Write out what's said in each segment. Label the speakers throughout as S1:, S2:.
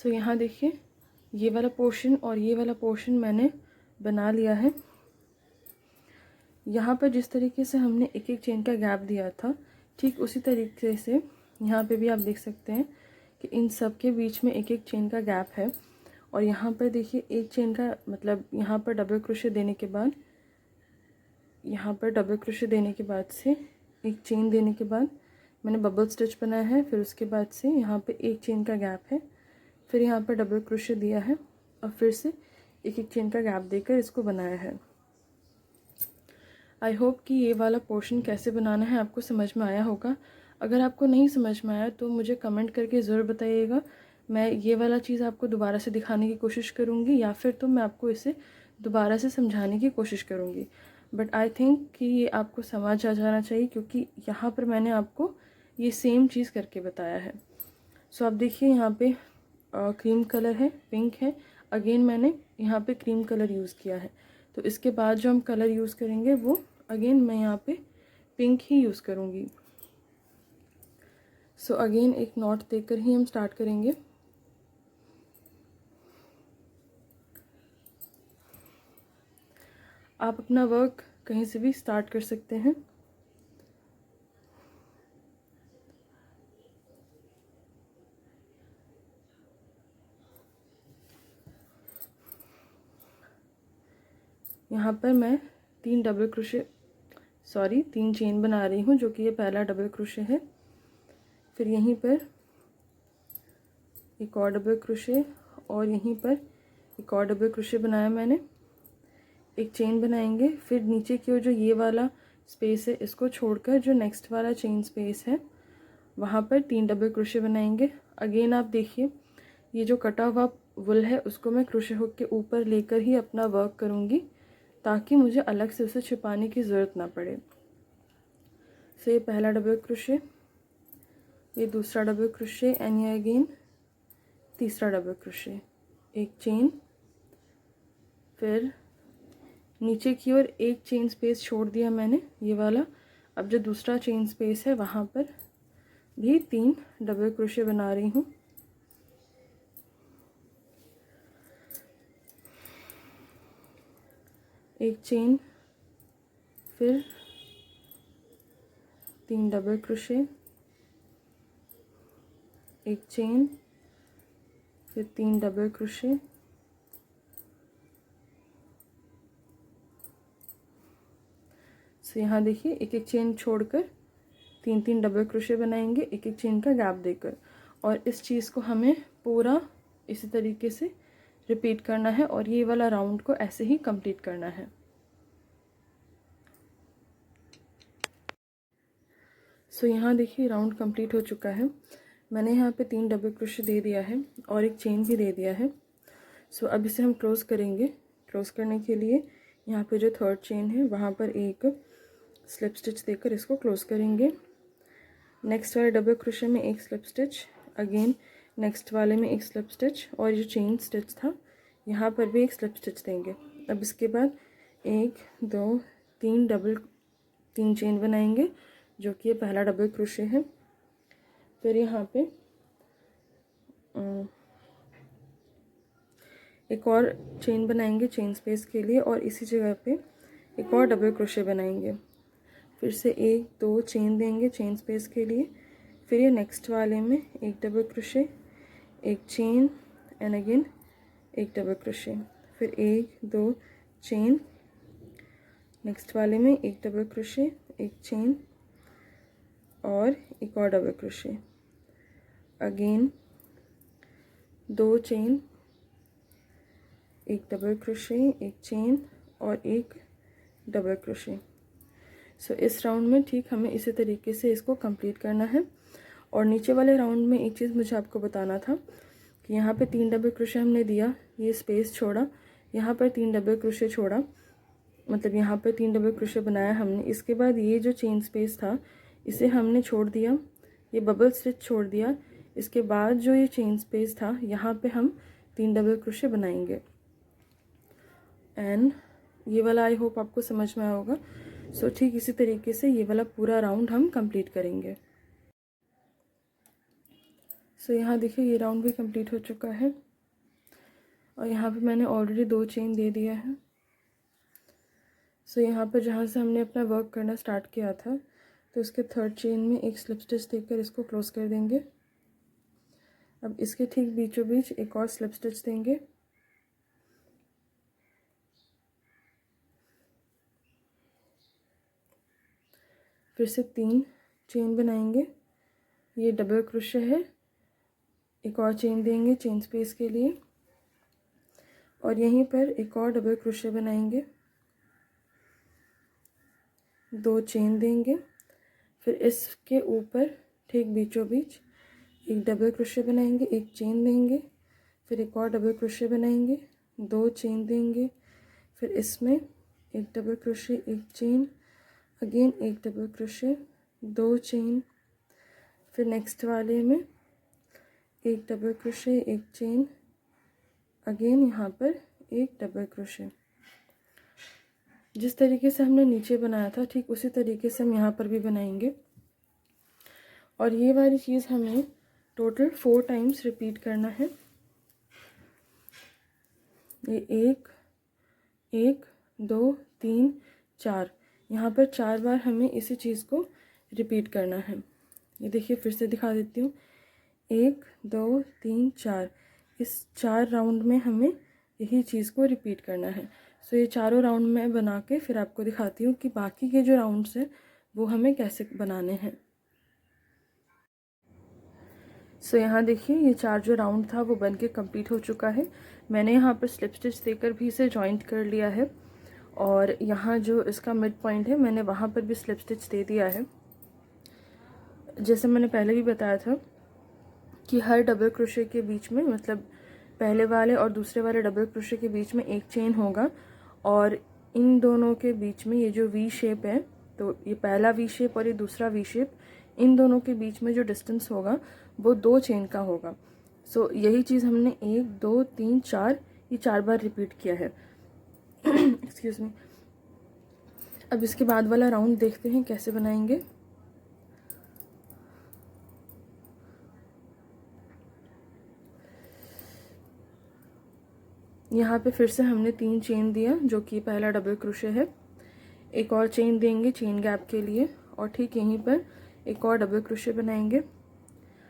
S1: सो यहाँ देखिए ये वाला पोर्शन और ये वाला पोर्शन मैंने बना लिया है। यहाँ पर जिस तरीके से हमने एक एक चेन का गैप दिया था, ठीक उसी तरीके से यहाँ पे भी आप देख सकते हैं कि इन सब के बीच में एक एक चेन का गैप है। और यहाँ पर देखिए एक चेन का मतलब यहाँ पर डबल क्रोशे देने के बाद, यहाँ पर डबल क्रोशे देने के बाद से एक चेन देने के बाद मैंने बबल स्टिच बनाया है। फिर उसके बाद से यहाँ पे एक चेन का गैप है, फिर यहाँ पर डबल क्रोशे दिया है और फिर से एक एक चेन का गैप देकर इसको बनाया है। आई होप कि ये वाला पोर्शन कैसे बनाना है आपको समझ में आया होगा। अगर आपको नहीं समझ में आया तो मुझे कमेंट करके ज़रूर बताइएगा। मैं ये वाला चीज़ आपको दोबारा से दिखाने की कोशिश करूँगी या फिर तो मैं आपको इसे दोबारा से समझाने की कोशिश करूँगी। बट आई थिंक कि ये आपको समझ आ जाना चाहिए, क्योंकि यहाँ पर मैंने आपको ये सेम चीज़ करके बताया है। सो आप देखिए यहाँ पे क्रीम कलर है, पिंक है। अगेन मैंने यहाँ पे क्रीम कलर यूज़ किया है, तो इसके बाद जो हम कलर यूज़ करेंगे वो अगेन मैं यहाँ पे पिंक ही यूज़ करूँगी। सो अगेन एक नॉट देकर ही हम स्टार्ट करेंगे। आप अपना वर्क कहीं से भी स्टार्ट कर सकते हैं। यहाँ पर मैं तीन चेन बना रही हूँ, जो कि ये पहला डबल क्रोशे है। फिर यहीं पर एक और डबल क्रोशे और यहीं पर एक और डबल क्रोशे बनाया मैंने, एक चेन बनाएंगे। फिर नीचे की ओर जो ये वाला स्पेस है इसको छोड़कर जो नेक्स्ट वाला चेन स्पेस है वहाँ पर 3 डबल क्रोशे बनाएंगे। अगेन आप देखिए ये जो कटा हुआ वुल है उसको मैं क्रोशे हुक के ऊपर लेकर ही अपना वर्क करूँगी, ताकि मुझे अलग से उसे छिपाने की ज़रूरत ना पड़े। सो ये पहला डबल क्रोशे, ये दूसरा डबल क्रोशे एंड ये अगेन तीसरा डबल क्रोशे, एक चेन। फिर नीचे की ओर एक चेन स्पेस छोड़ दिया मैंने ये वाला। अब जो दूसरा चेन स्पेस है वहाँ पर भी 3 डबल क्रोशे बना रही हूँ। एक चेन, फिर 3 डबल क्रोशे, एक चेन, फिर 3 डबल क्रोशे, सो यहाँ देखिए एक एक चेन छोड़कर 3 डबल क्रोशे बनाएंगे, एक एक चेन का गैप देकर। और इस चीज़ को हमें पूरा इसी तरीके से रिपीट करना है और ये वाला राउंड को ऐसे ही कंप्लीट करना है। सो यहाँ देखिए राउंड कंप्लीट हो चुका है। मैंने यहाँ पे 3 डबल क्रोशे दे दिया है और एक चेन भी दे दिया है। सो अब इसे हम क्लोज़ करेंगे। क्लोज़ करने के लिए यहाँ पे जो थर्ड चेन है वहाँ पर एक स्लिप स्टिच देकर इसको क्लोज़ करेंगे। नेक्स्ट वाले डबल क्रोशे में एक स्लिप स्टिच, अगेन नेक्स्ट वाले में एक स्लिप स्टिच और जो चेन स्टिच था यहाँ पर भी एक स्लिप स्टिच देंगे। अब इसके बाद 1 2 3 चेन बनाएंगे, जो कि ये पहला डबल क्रोशे है। फिर यहाँ पे एक और चेन बनाएंगे चेन स्पेस के लिए और इसी जगह पे एक और डबल क्रोशे बनाएंगे। फिर से 1 2 चेन देंगे चेन स्पेस के लिए। फिर ये नेक्स्ट वाले में एक डबल क्रोशे, एक चेन एंड अगेन एक डबल क्रोशे। फिर 1 2 चेन, नेक्स्ट वाले में एक डबल क्रोशे, एक चेन और एक और डबल क्रोशे। अगेन 2 चेन, एक डबल क्रोशे, एक चेन और एक डबल क्रोशे। सो इस राउंड में ठीक हमें इसी तरीके से इसको कंप्लीट करना है। और नीचे वाले राउंड में एक चीज़ मुझे आपको बताना था कि यहाँ पे 3 डबल क्रोशे हमने दिया, ये स्पेस छोड़ा, यहाँ पर 3 डबल क्रोशे छोड़ा, मतलब यहाँ पर 3 डबल क्रोशे बनाया हमने। इसके बाद ये जो चेन स्पेस था इसे हमने छोड़ दिया, ये बबल स्टिच छोड़ दिया। इसके बाद जो ये चेन स्पेस था यहाँ पे हम 3 डबल क्रोशे बनाएंगे एंड ये वाला आई होप आपको समझ में आया होगा। सो ठीक इसी तरीके से ये वाला पूरा राउंड हम कंप्लीट करेंगे। सो यहाँ देखिए ये राउंड भी कंप्लीट हो चुका है और यहाँ पे मैंने ऑलरेडी 2 चेन दे दिया है। सो यहाँ पर जहाँ से हमने अपना वर्क करना स्टार्ट किया था तो इसके 3rd चेन में एक स्लिप स्टिच देकर इसको क्लोज कर देंगे। अब इसके ठीक बीचों बीच एक और स्लिप स्टिच देंगे। फिर से 3 चेन बनाएंगे, ये डबल क्रोशे है, एक और चेन देंगे चेन स्पेस के लिए और यहीं पर एक और डबल क्रोशे बनाएंगे, 2 चेन देंगे। फिर इसके ऊपर ठीक बीचों बीच एक डबल क्रोशे बनाएंगे, एक चेन देंगे, फिर एक और डबल क्रोशे बनाएंगे, 2 चेन देंगे, फिर इसमें एक डबल क्रोशे, एक चेन, अगेन एक डबल क्रोशे, 2 चेन, फिर नेक्स्ट वाले में एक डबल क्रोशे, एक चेन, अगेन यहाँ पर एक डबल क्रोशे। जिस तरीके से हमने नीचे बनाया था ठीक उसी तरीके से हम यहाँ पर भी बनाएंगे और ये वाली चीज़ हमें टोटल 4 टाइम्स रिपीट करना है। ये 1 2 3 4, यहाँ पर 4 बार हमें इसी चीज़ को रिपीट करना है। ये देखिए फिर से दिखा देती हूँ, 1 2 3 4, इस 4 राउंड में हमें यही चीज़ को रिपीट करना है। सो ये चारों राउंड में बना के फिर आपको दिखाती हूँ कि बाकी के जो राउंड्स हैं वो हमें कैसे बनाने हैं। सो यहाँ देखिए ये 4 जो राउंड था वो बन के कम्प्लीट हो चुका है। मैंने यहाँ पर स्लिप स्टिच देकर भी इसे जॉइंट कर लिया है और यहाँ जो इसका मिड पॉइंट है मैंने वहाँ पर भी स्लिप स्टिच दे दिया है। जैसे मैंने पहले भी बताया था कि हर डबल क्रोशे के बीच में, मतलब पहले वाले और दूसरे वाले डबल क्रोशे के बीच में एक चेन होगा और इन दोनों के बीच में ये जो वी शेप है, तो ये पहला वी शेप और ये दूसरा वी शेप, इन दोनों के बीच में जो डिस्टेंस होगा वो 2 चेन का होगा। सो यही चीज़ हमने 1 2 3 4 ये 4 बार रिपीट किया है। Excuse me. अब इसके बाद वाला राउंड देखते हैं कैसे बनाएंगे। यहाँ पे फिर से हमने 3 चेन दिया जो कि पहला डबल क्रोशे है, एक और चेन देंगे चेन गैप के लिए और ठीक यहीं पर एक और डबल क्रोशे बनाएंगे।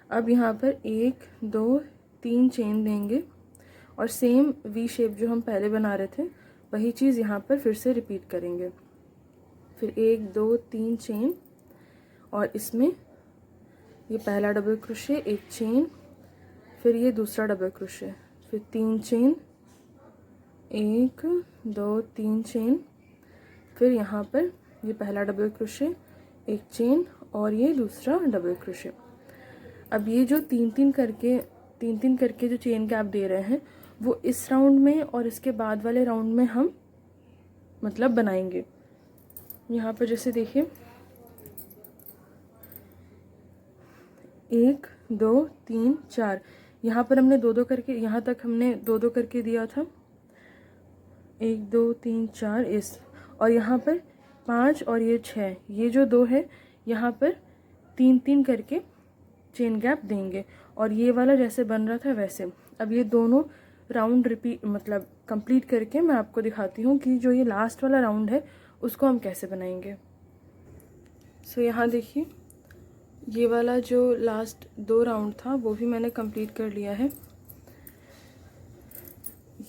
S1: अब यहाँ पर 1 2 3 चेन देंगे और सेम वी शेप जो हम पहले बना रहे थे वही चीज़ यहाँ पर फिर से रिपीट करेंगे। फिर 1 2 3 चेन और इसमें ये पहला डबल क्रोशे, एक चेन, फिर ये दूसरा डबल क्रोशे, फिर 3 चेन, 1 2 3 चेन, फिर यहाँ पर ये पहला डबल क्रोशे, एक चेन और ये दूसरा डबल क्रोशे। अब ये जो 3 3 करके जो चेन गैप दे रहे हैं वो इस राउंड में और इसके बाद वाले राउंड में हम मतलब बनाएंगे। यहाँ पर जैसे देखिए 1 2 3 4, यहाँ पर हमने 2 2 करके, यहाँ तक हमने 2 2 करके दिया था, 1 2 3 4 इस, और यहाँ पर 5 और ये 6, ये जो 2 है यहाँ पर 3 3 करके चेन गैप देंगे और ये वाला जैसे बन रहा था वैसे। अब ये दोनों राउंड रिपीट मतलब कंप्लीट करके मैं आपको दिखाती हूँ कि जो ये लास्ट वाला राउंड है उसको हम कैसे बनाएंगे। सो यहाँ देखिए ये वाला जो लास्ट 2 राउंड था वो भी मैंने कंप्लीट कर लिया है।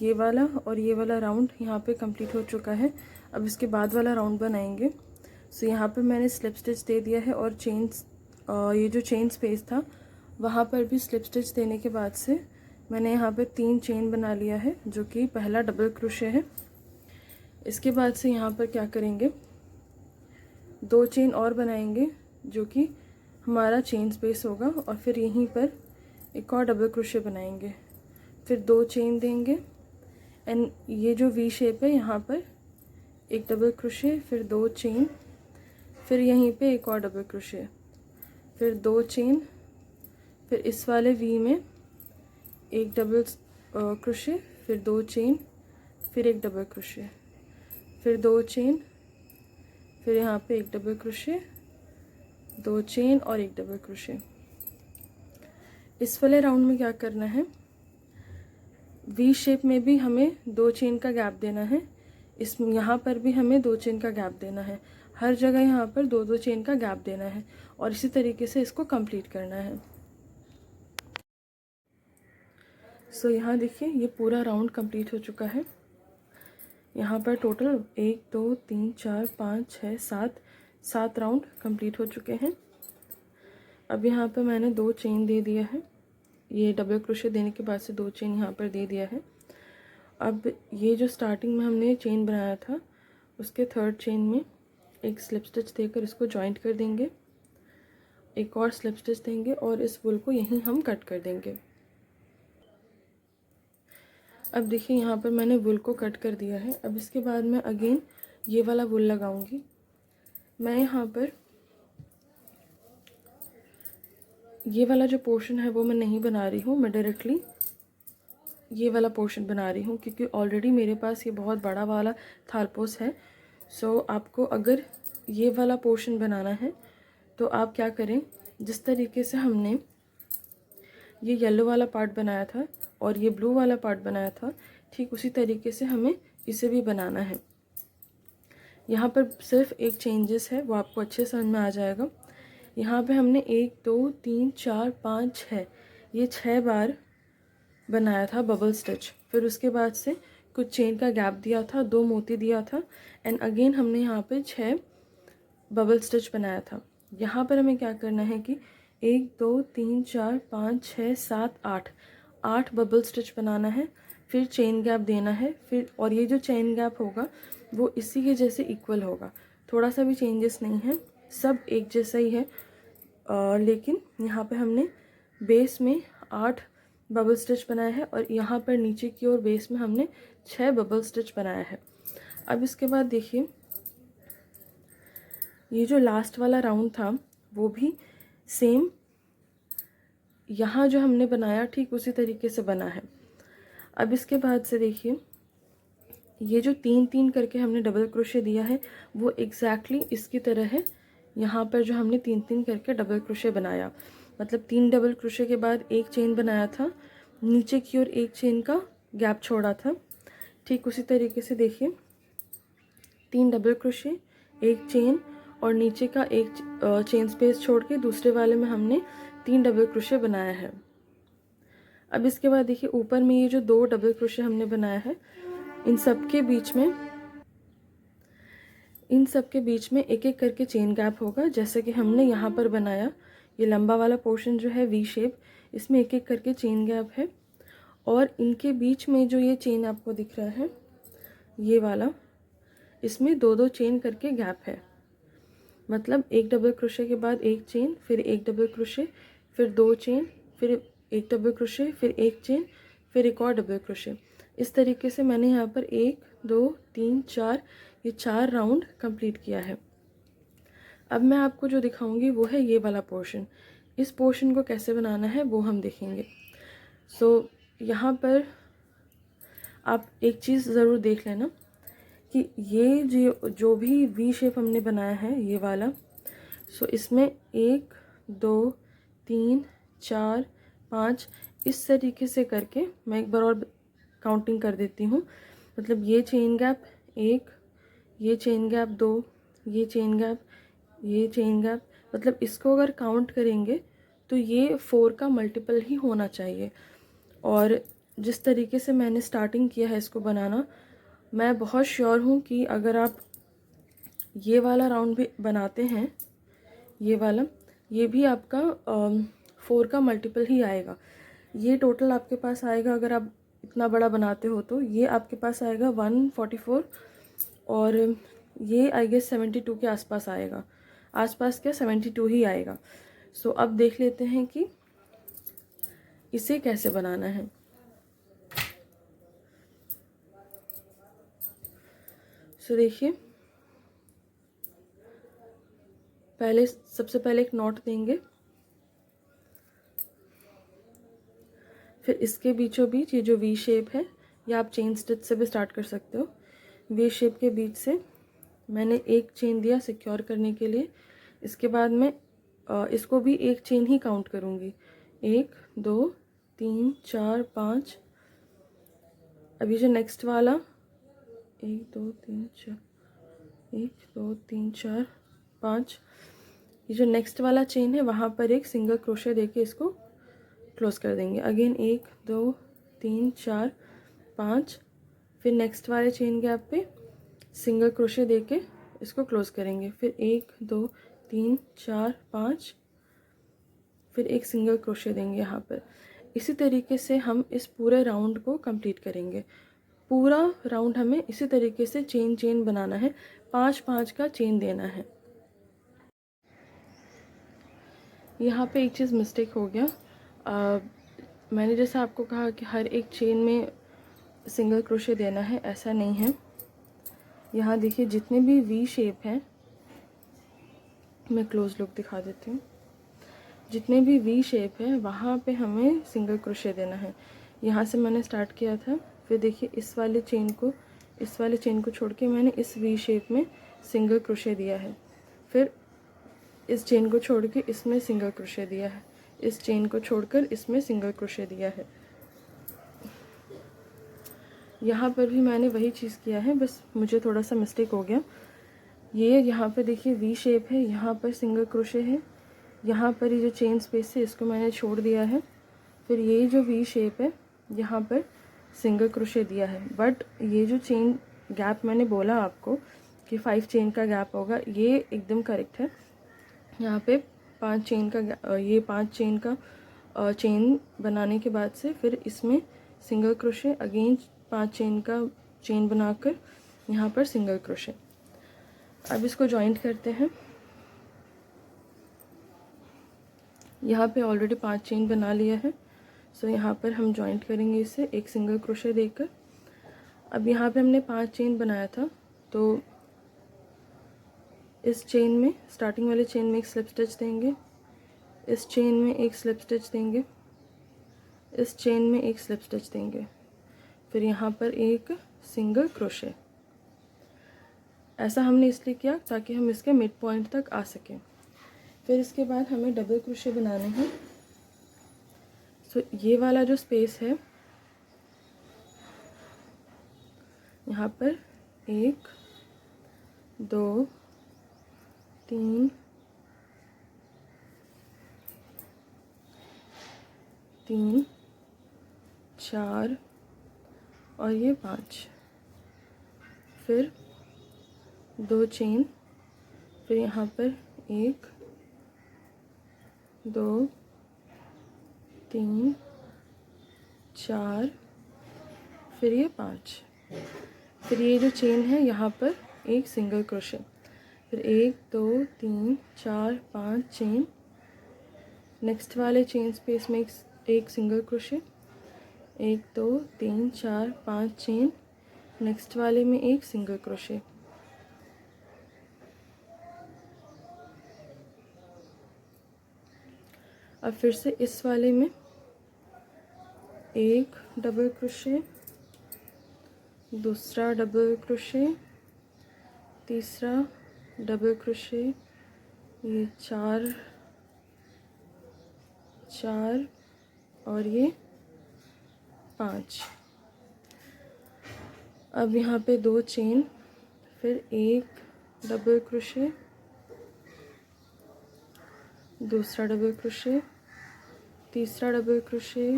S1: ये वाला और ये वाला राउंड यहाँ पे कंप्लीट हो चुका है। अब इसके बाद वाला राउंड बनाएंगे। सो यहाँ पे मैंने स्लिप स्टिच दे दिया है और ये जो चेन स्पेस था वहाँ पर भी स्लिप स्टिच देने के बाद से मैंने यहाँ पे 3 चेन बना लिया है जो कि पहला डबल क्रोशे है। इसके बाद से यहाँ पर क्या करेंगे, 2 चेन और बनाएंगे जो कि हमारा चेन स्पेस होगा और फिर यहीं पर एक और डबल क्रोशे बनाएंगे, फिर 2 चेन देंगे एंड ये जो वी शेप है यहाँ पर एक डबल क्रोशे, फिर 2 चेन, फिर यहीं पे एक और डबल क्रोशे, फिर 2 चेन, फिर इस वाले वी में एक डबल क्रोशे, फिर 2 चेन, फिर एक डबल क्रोशे, फिर 2 चेन, फिर यहाँ पे एक डबल क्रोशे, 2 चेन और एक डबल क्रोशे। इस वाले राउंड में क्या करना है, वी शेप में भी हमें 2 चेन का गैप देना है, इस यहाँ पर भी हमें 2 चेन का गैप देना है, हर जगह यहाँ पर 2-2 चेन का गैप देना है और इसी तरीके से इसको कंप्लीट करना है। सो यहाँ देखिए ये पूरा राउंड कंप्लीट हो चुका है। यहाँ पर टोटल 1 2 3 4 5 6 7 राउंड कंप्लीट हो चुके हैं। अब यहाँ पर मैंने 2 चेन दे दिया है, ये डबल क्रोशे देने के बाद से 2 चेन यहाँ पर दे दिया है। अब ये जो स्टार्टिंग में हमने चेन बनाया था उसके 3rd चेन में एक स्लिप स्टिच देकर इसको जॉइंट कर देंगे, एक और स्लिप स्टिच देंगे और इस वूल को यहीं हम कट कर देंगे। अब देखिए यहाँ पर मैंने वूल को कट कर दिया है। अब इसके बाद मैं अगेन ये वाला वूल लगाऊंगी। मैं यहाँ पर ये वाला जो पोर्शन है वो मैं नहीं बना रही हूँ, मैं डायरेक्टली ये वाला पोर्शन बना रही हूँ क्योंकि ऑलरेडी मेरे पास ये बहुत बड़ा वाला थालपोस है। सो आपको अगर ये वाला पोर्शन बनाना है तो आप क्या करें, जिस तरीके से हमने ये येलो वाला पार्ट बनाया था और ये ब्लू वाला पार्ट बनाया था, ठीक उसी तरीके से हमें इसे भी बनाना है। यहाँ पर सिर्फ एक चेंजेस है, वो आपको अच्छे समझ में आ जाएगा। यहाँ पे हमने 1 2 3 4 5 6 ये 6 बार बनाया था बबल स्टिच, फिर उसके बाद से कुछ चेन का गैप दिया था, 2 मोती दिया था एंड अगेन हमने यहाँ पे 6 बबल स्टिच बनाया था। यहाँ पर हमें क्या करना है कि 1 2 3 4 5 6 7 8 बबल स्टिच बनाना है, फिर चेन गैप देना है, फिर और ये जो चेन गैप होगा वो इसी के जैसे इक्वल होगा, थोड़ा सा भी चेंजेस नहीं है, सब एक जैसा ही है। लेकिन यहाँ पे हमने बेस में 8 बबल स्टिच बनाया है और यहाँ पर नीचे की ओर बेस में हमने 6 बबल स्टिच बनाया है। अब इसके बाद देखिए ये जो लास्ट वाला राउंड था वो भी सेम यहाँ जो हमने बनाया ठीक उसी तरीके से बना है। अब इसके बाद से देखिए ये जो 3-3 करके हमने डबल क्रोशे दिया है वो एग्जैक्टली इसकी तरह है। यहाँ पर जो हमने 3-3 करके डबल क्रोशे बनाया, मतलब 3 डबल क्रोशे के बाद एक चेन बनाया था, नीचे की ओर एक चेन का गैप छोड़ा था, ठीक उसी तरीके से देखिए 3 डबल क्रोशे, एक चेन और नीचे का एक चेन स्पेस छोड़ के दूसरे वाले में हमने 3 डबल क्रोशे बनाया है। अब इसके बाद देखिए ऊपर में ये जो 2 डबल क्रोशे हमने बनाया है इन सब के बीच में एक एक करके चेन गैप होगा, जैसे कि हमने यहाँ पर बनाया। ये लंबा वाला पोर्शन जो है वी शेप, इसमें एक एक करके चेन गैप है और इनके बीच में जो ये चेन आपको दिख रहा है ये वाला, इसमें 2-2 चेन करके गैप है, मतलब एक डबल क्रोशे के बाद एक चेन, फिर एक डबल क्रोशे, फिर 2 चेन, फिर एक डबल क्रोशे, फिर एक चेन, फिर एक और डबल क्रोशे। इस तरीके से मैंने यहाँ पर 1 2 3 4 ये 4 राउंड कंप्लीट किया है। अब मैं आपको जो दिखाऊंगी वो है ये वाला पोर्शन। इस पोर्शन को कैसे बनाना है वो हम देखेंगे। सो यहाँ पर आप एक चीज़ ज़रूर देख लेना कि ये जो भी वी शेप हमने बनाया है ये वाला, सो इसमें 1 2 3 4 5 इस तरीके से करके मैं एक बार और काउंटिंग कर देती हूँ। मतलब ये चेन गैप 1, ये चेन गैप 2, ये चेन गैप, ये चेन गैप, मतलब इसको अगर काउंट करेंगे तो ये 4 का मल्टीपल ही होना चाहिए। और जिस तरीके से मैंने स्टार्टिंग किया है इसको बनाना, मैं बहुत श्योर हूँ कि अगर आप ये वाला राउंड भी बनाते हैं, ये वाला, ये भी आपका 4 का मल्टीपल ही आएगा। ये टोटल आपके पास आएगा, अगर आप इतना बड़ा बनाते हो तो ये आपके पास आएगा 144 और ये आई गेस 72 के आसपास आएगा, आसपास क्या 72 ही आएगा। सो अब देख लेते हैं कि इसे कैसे बनाना है। सो देखिए सबसे पहले एक नॉट देंगे, फिर इसके बीचों बीच ये जो वी शेप है, या आप चेन स्टिच से भी स्टार्ट कर सकते हो। वी शेप के बीच से मैंने एक चेन दिया सिक्योर करने के लिए। इसके बाद मैं इसको भी एक चेन ही काउंट करूँगी 1 2 3 4 5। अभी जो नेक्स्ट वाला 1 2 3 4, 1 2 3 4 5, ये जो नेक्स्ट वाला चेन है वहाँ पर एक सिंगल क्रोशे देके इसको क्लोज कर देंगे। अगेन 1 2 3 4 5, फिर नेक्स्ट वाले चेन गैप पे सिंगल क्रोशे देके इसको क्लोज करेंगे। फिर 1 2 3 4 5, फिर एक सिंगल क्रोशे देंगे यहाँ पर। इसी तरीके से हम इस पूरे राउंड को कंप्लीट करेंगे। पूरा राउंड हमें इसी तरीके से चेन चेन बनाना है, 5-5 का चेन देना है। यहाँ पे एक चीज़ मिस्टेक हो गया। मैंने जैसे आपको कहा कि हर एक चेन में सिंगल क्रोशे देना है, ऐसा नहीं है। यहाँ देखिए जितने भी वी शेप हैं, मैं क्लोज लुक दिखा देती हूँ। जितने भी वी शेप है वहाँ पे हमें सिंगल क्रोशे देना है। यहाँ से मैंने स्टार्ट किया था, फिर देखिए इस वाले चेन को छोड़ के मैंने इस वी शेप में सिंगल क्रोशे दिया है। फिर इस चेन को छोड़ के इसमें सिंगल क्रोशे दिया है, इस चेन को छोड़कर इसमें सिंगल क्रोशे दिया है। यहाँ पर भी मैंने वही चीज़ किया है, बस मुझे थोड़ा सा मिस्टेक हो गया। ये यहाँ पे देखिए वी शेप है, यहाँ पर सिंगल क्रोशे है, यहाँ पर ये जो चेन स्पेस है इसको मैंने छोड़ दिया है। फिर ये जो वी शेप है यहाँ पर सिंगल क्रोशे दिया है। बट ये जो चेन गैप मैंने बोला आपको कि 5 चेन का गैप होगा, ये एकदम करेक्ट है। यहाँ पे 5 चेन का ये 5 चेन का चेन बनाने के बाद से फिर इसमें सिंगल क्रोशे, अगेन 5 चेन का चेन बनाकर यहाँ पर सिंगल क्रोशे। अब इसको जॉइंट करते हैं। यहाँ पे ऑलरेडी 5 चेन बना लिया है, सो यहाँ पर हम जॉइंट करेंगे इसे एक सिंगल क्रोशे देकर। अब यहाँ पे हमने 5 चेन बनाया था, तो इस चेन में, स्टार्टिंग वाले चेन में एक स्लिप स्टिच देंगे, इस चेन में एक स्लिप स्टिच देंगे, इस चेन में एक स्लिप स्टिच देंगे, फिर यहाँ पर एक सिंगल क्रोशे। ऐसा हमने इसलिए किया ताकि हम इसके मिड पॉइंट तक आ सकें। फिर इसके बाद हमें डबल क्रोशे बनाने हैं। सो ये वाला जो स्पेस है यहाँ पर 1 2 3 3 4 और ये 5, फिर 2 चेन, फिर यहाँ पर 1 2 3 4, फिर ये 5, फिर ये जो चेन है यहाँ पर एक सिंगल क्रोशे, फिर 1 2 3 4 5 चेन, नेक्स्ट वाले चेन स्पेस में एक सिंगल क्रोशे, 1 2 3 4 5 चेन, नेक्स्ट वाले में एक सिंगल क्रोशे। अब फिर से इस वाले में एक डबल क्रोशे, दूसरा डबल क्रोशे, तीसरा डबल क्रोशे, ये 4 और ये 5। अब यहाँ पे 2 चेन, फिर एक डबल क्रोशे, दूसरा डबल क्रोशे, तीसरा डबल क्रोशे,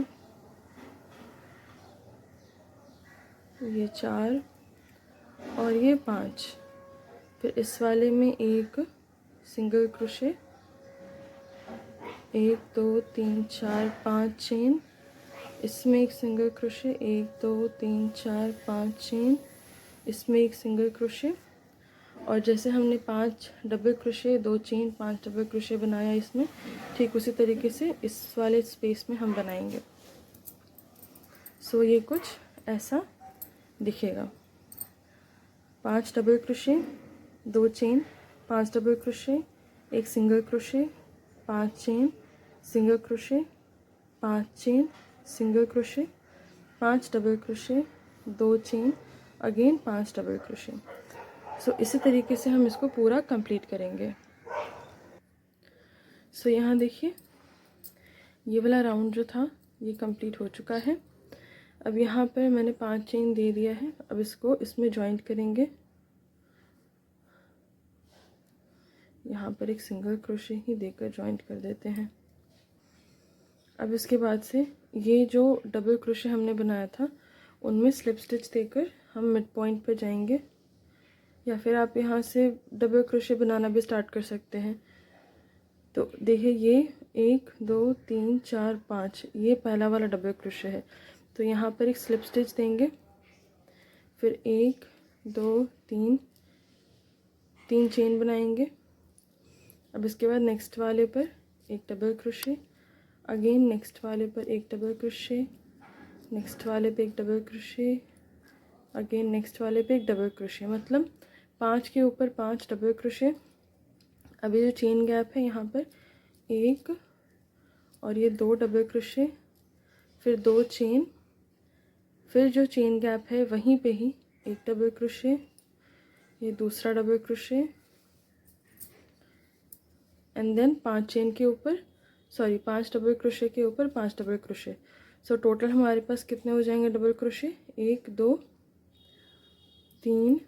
S1: ये 4 और ये 5, फिर इस वाले में एक सिंगल क्रोशे, 1 2 3 4 5 चेन, इसमें एक सिंगल क्रोशे, 1 2 3 4 5 चेन, इसमें एक सिंगल क्रोशे, और जैसे हमने 5 double crochet 2 chain 5 double crochet बनाया इसमें, ठीक उसी तरीके से इस वाले स्पेस में हम बनाएंगे। सो ये कुछ ऐसा दिखेगा। 5 double crochet, 2 chain, 5 double crochet, एक single crochet, 5 chain, single crochet, 5 chain, single crochet, 5 double crochet, 2 chain, again 5 double crochet. So इसी तरीके से हम इसको पूरा कंप्लीट करेंगे। सो यहाँ देखिए ये वाला राउंड जो था ये कंप्लीट हो चुका है। अब यहाँ पर मैंने 5 चेन दे दिया है। अब इसको इसमें जॉइंट करेंगे। यहाँ पर एक सिंगल क्रोशे ही देकर जॉइंट कर देते हैं। अब इसके बाद से ये जो डबल क्रोशे हमने बनाया था उनमें स्लिप स्टिच देकर हम मिड पॉइंट पे जाएंगे, या फिर आप यहाँ से डबल क्रोशे बनाना भी स्टार्ट कर सकते हैं। तो देखिए ये 1 2 3 4 5 ये पहला वाला डबल क्रोशे है। तो यहाँ पर एक स्लिप स्टिच देंगे, फिर 1 2 3 3 चेन बनाएंगे। अब इसके बाद नेक्स्ट वाले पर एक डबल क्रोशे, अगेन नेक्स्ट वाले पर एक डबल क्रोशे, नेक्स्ट वाले पे एक डबल क्रोशे, अगेन नेक्स्ट वाले पे एक डबल क्रोशे, मतलब 5 के ऊपर 5 डबल क्रोशे। अब ये जो चेन गैप है यहाँ पर एक और ये 2 डबल क्रोशे, फिर 2 चेन, फिर जो चेन गैप है वहीं पे ही एक डबल क्रोशे, ये दूसरा double crochet, and then 5 chain के ऊपर 5 डबल क्रोशे के ऊपर 5 डबल क्रोशे। सो टोटल हमारे पास कितने हो जाएंगे डबल क्रोशे? 1 2 3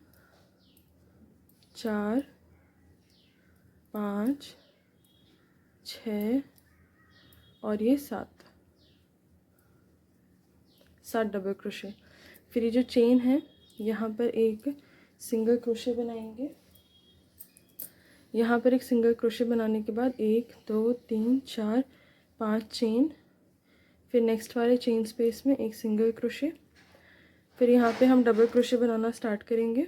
S1: 4 5 6 और ये 7 डबल क्रोशे। फिर ये जो चेन है यहाँ पर एक सिंगल क्रोशे बनाएंगे। यहाँ पर एक सिंगल क्रोशे बनाने के बाद 1 2 3 4 5 चेन, फिर नेक्स्ट वाले चेन स्पेस में एक सिंगल क्रोशे, फिर यहाँ पे हम डबल क्रोशे बनाना स्टार्ट करेंगे।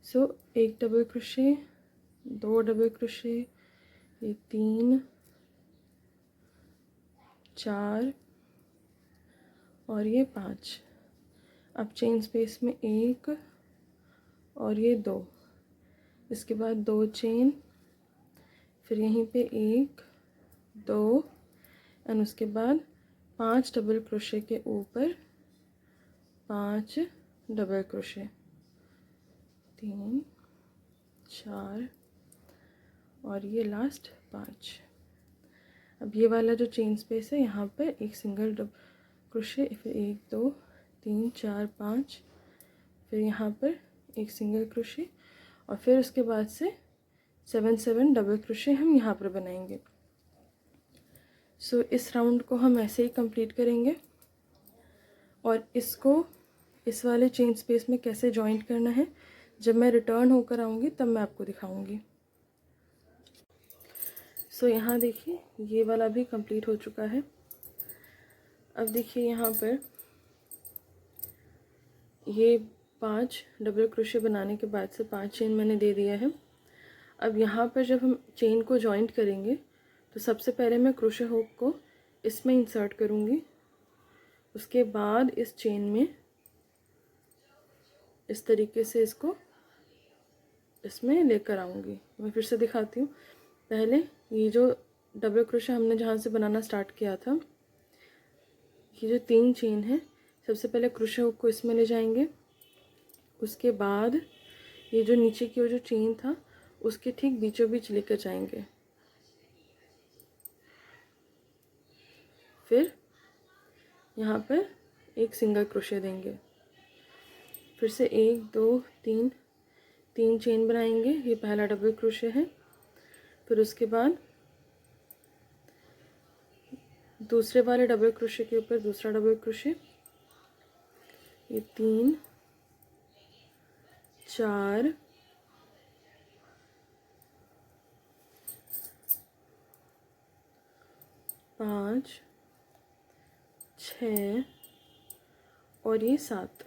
S1: सो एक डबल क्रोशे, 2 डबल क्रोशे, ये 3 4 और ये 5। अब चेन स्पेस में 1 और ये 2, इसके बाद 2 चेन, फिर यहीं पे 1 2 एंड उसके बाद 5 डबल क्रोशे के ऊपर 5 डबल क्रोशे, 3 4 और ये लास्ट 5। अब ये वाला जो चेन स्पेस है यहाँ पर एक सिंगल डबल क्रोशे, फिर 1 2 3 4 5, फिर यहाँ पर एक सिंगल क्रोशे और फिर उसके बाद से 7 डबल क्रोशे हम यहाँ पर बनाएंगे। सो इस राउंड को हम ऐसे ही कंप्लीट करेंगे और इसको इस वाले चेन स्पेस में कैसे जॉइंट करना है जब मैं रिटर्न होकर आऊँगी तब मैं आपको दिखाऊंगी। सो यहाँ देखिए ये वाला भी कंप्लीट हो चुका है। अब देखिए यहाँ पर ये 5 डबल क्रोशे बनाने के बाद से 5 चेन मैंने दे दिया है। अब यहाँ पर जब हम चेन को जॉइंट करेंगे तो सबसे पहले मैं क्रोशे हुक को इसमें इंसर्ट करूँगी, उसके बाद इस चेन में इस तरीके से इसको इसमें लेकर आऊँगी। मैं फिर से दिखाती हूँ। पहले ये जो डबल क्रोशे हमने जहाँ से बनाना स्टार्ट किया था, ये जो 3 चेन है, सबसे पहले क्रोशे हुक को इसमें ले जाएंगे, उसके बाद ये जो नीचे की ओर जो चेन था उसके ठीक बीचों बीच लेकर जाएंगे, फिर यहाँ पर एक सिंगल क्रोशे देंगे, फिर से 1 2 3 चेन बनाएंगे, ये पहला डबल क्रोशे है, फिर उसके बाद दूसरे वाले डबल क्रोशे के ऊपर दूसरा डबल क्रोशे, ये 3 4 5 6 और ये 7।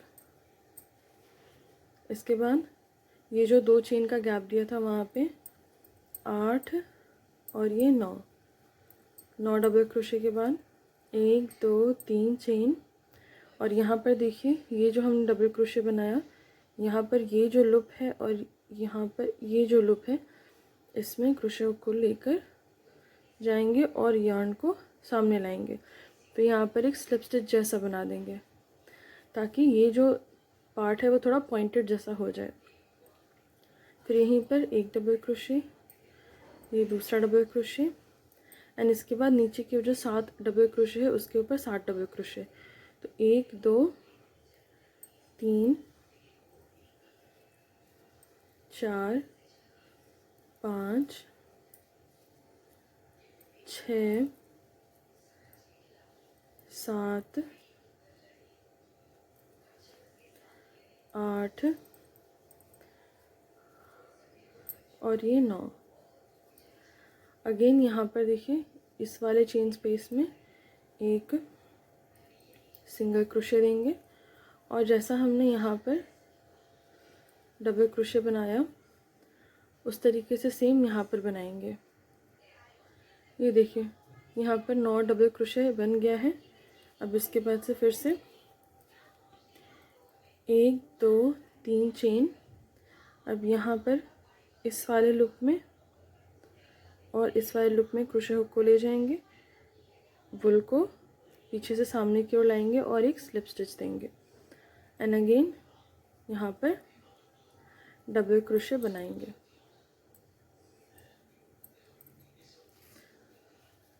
S1: इसके बाद ये जो 2 चेन का गैप दिया था वहाँ पे 8 और ये 9 डबल क्रोशे के बाद 1 2 3 चेन, और यहाँ पर देखिए ये जो हमने डबल क्रोशे बनाया, यहाँ पर ये जो लूप है और यहाँ पर ये जो लूप है, इसमें क्रोशे को लेकर जाएंगे और यार्न को सामने लाएंगे। तो यहाँ पर एक स्लिप स्टिच जैसा बना देंगे ताकि ये जो पार्ट है वो थोड़ा पॉइंटेड जैसा हो जाए। फिर यहीं पर एक डबल क्रोशे, ये दूसरा डबल क्रोशे, एंड इसके बाद नीचे के जो 7 डबल क्रोशे है उसके ऊपर 7 डबल क्रोशे। तो 1 2 3 4 5 6 7 8 और ये 9। अगेन यहाँ पर देखिए इस वाले चेन स्पेस में एक सिंगल क्रोशे देंगे और जैसा हमने यहाँ पर डबल क्रोशे बनाया उस तरीके से सेम यहाँ पर बनाएंगे। ये देखिए यहाँ पर 9 डबल क्रोशे बन गया है। अब इसके बाद से फिर से 1 2 3 चेन। अब यहाँ पर इस वाले लूप में और इस वाले लूप में क्रोशे हुक को ले जाएंगे, वुल को पीछे से सामने की ओर लाएंगे और एक स्लिप स्टिच देंगे एंड अगेन यहाँ पर डबल क्रोशे बनाएंगे।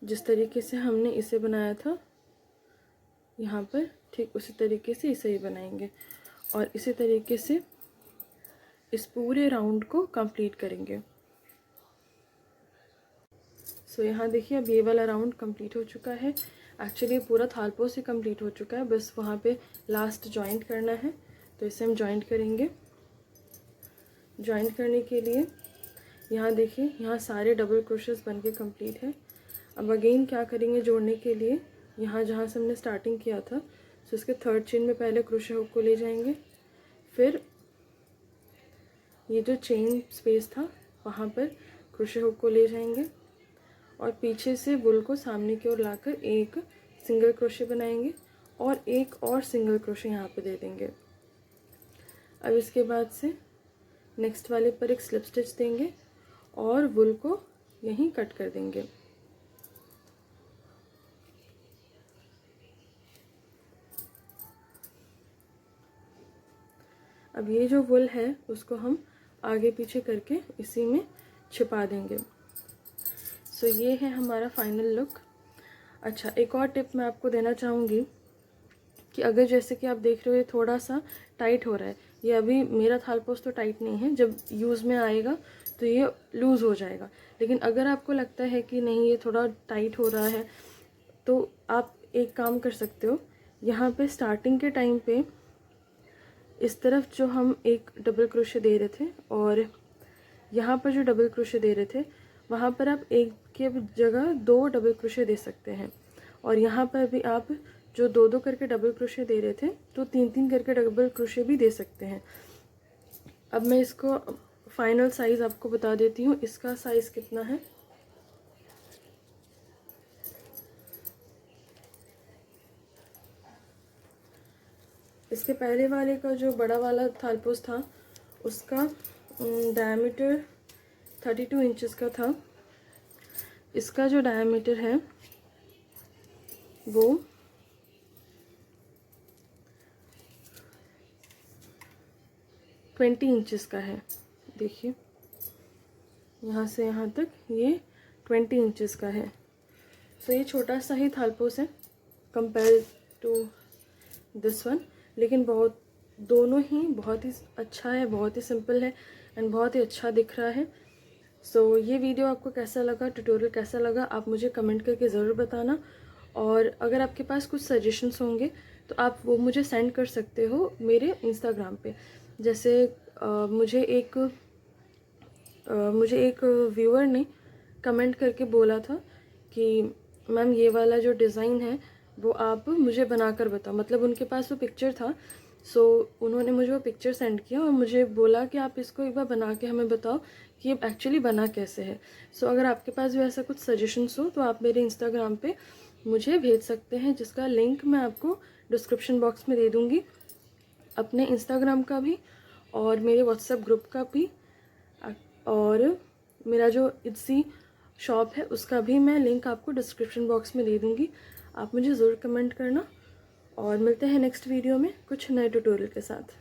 S1: जिस तरीके से हमने इसे बनाया था यहाँ पर ठीक उसी तरीके से इसे ही बनाएंगे और इसी तरीके से इस पूरे राउंड को कंप्लीट करेंगे। सो यहाँ देखिए अब ये वाला राउंड कंप्लीट हो चुका है। एक्चुअली पूरा थालपोस से कंप्लीट हो चुका है, बस वहाँ पे लास्ट जॉइंट करना है। तो इसे हम जॉइंट करेंगे। जॉइंट करने के लिए यहाँ देखिए यहाँ सारे डबल क्रोशेस बन के कम्प्लीट है। अब अगेन क्या करेंगे जोड़ने के लिए, यहाँ जहाँ से हमने स्टार्टिंग किया था सो इसके थर्ड चेन में पहले क्रोशे हुक को ले जाएंगे, फिर ये जो चेन स्पेस था वहाँ पर क्रोशे हुक को ले जाएंगे और पीछे से वुल को सामने की ओर लाकर एक सिंगल क्रोशे बनाएंगे और एक और सिंगल क्रोशे यहाँ पे दे देंगे। अब इसके बाद से नेक्स्ट वाले पर एक स्लिप स्टिच देंगे और वुल को यहीं कट कर देंगे। अब ये जो वुल है उसको हम आगे पीछे करके इसी में छिपा देंगे। सो ये है हमारा फाइनल लुक। अच्छा, एक और टिप मैं आपको देना चाहूँगी कि अगर जैसे कि आप देख रहे हो ये थोड़ा सा टाइट हो रहा है, ये अभी मेरा थालपोस तो टाइट नहीं है, जब यूज़ में आएगा तो ये लूज़ हो जाएगा। लेकिन अगर आपको लगता है कि नहीं ये थोड़ा टाइट हो रहा है तो आप एक काम कर सकते हो, यहाँ पे स्टार्टिंग के टाइम पे इस तरफ जो हम एक डबल क्रोशे दे रहे थे और यहाँ पर जो डबल क्रोशे दे रहे थे वहाँ पर आप एक के जगह 2 डबल क्रोशे दे सकते हैं और यहाँ पर भी आप जो 2-2 करके डबल क्रोशे दे रहे थे तो 3-3 करके डबल क्रोशे भी दे सकते हैं। अब मैं इसको फाइनल साइज़ आपको बता देती हूँ, इसका साइज़ कितना है। इसके पहले वाले का जो बड़ा वाला थालपोस था उसका डायमीटर 32 इंचेस का था। इसका जो डायमीटर है वो 20 इंचेस का है। देखिए यहाँ से यहाँ तक ये 20 इंचेस का है। सो ये छोटा सा ही थालपोस है कंपेयर टू दिस वन, लेकिन दोनों ही बहुत ही अच्छा है, बहुत ही सिंपल है एंड बहुत ही अच्छा दिख रहा है। सो ये वीडियो आपको कैसा लगा, ट्यूटोरियल कैसा लगा, आप मुझे कमेंट करके ज़रूर बताना। और अगर आपके पास कुछ सजेशंस होंगे तो आप वो मुझे सेंड कर सकते हो मेरे इंस्टाग्राम पे। जैसे मुझे एक व्यूअर ने कमेंट करके बोला था कि मैम ये वाला जो डिज़ाइन है वो आप मुझे बनाकर बताओ, मतलब उनके पास वो पिक्चर था। सो उन्होंने मुझे वो पिक्चर सेंड किया और मुझे बोला कि आप इसको एक बार बना के हमें बताओ कि ये एक्चुअली बना कैसे है। सो अगर आपके पास भी ऐसा कुछ सजेशंस हो तो आप मेरे इंस्टाग्राम पे मुझे भेज सकते हैं, जिसका लिंक मैं आपको डिस्क्रिप्शन बॉक्स में दे दूँगी, अपने इंस्टाग्राम का भी और मेरे व्हाट्सएप ग्रुप का भी, और मेरा जो इट्सी शॉप है उसका भी मैं लिंक आपको डिस्क्रिप्शन बॉक्स में दे दूँगी। आप मुझे ज़रूर कमेंट करना और मिलते हैं नेक्स्ट वीडियो में कुछ नए ट्यूटोरियल के साथ।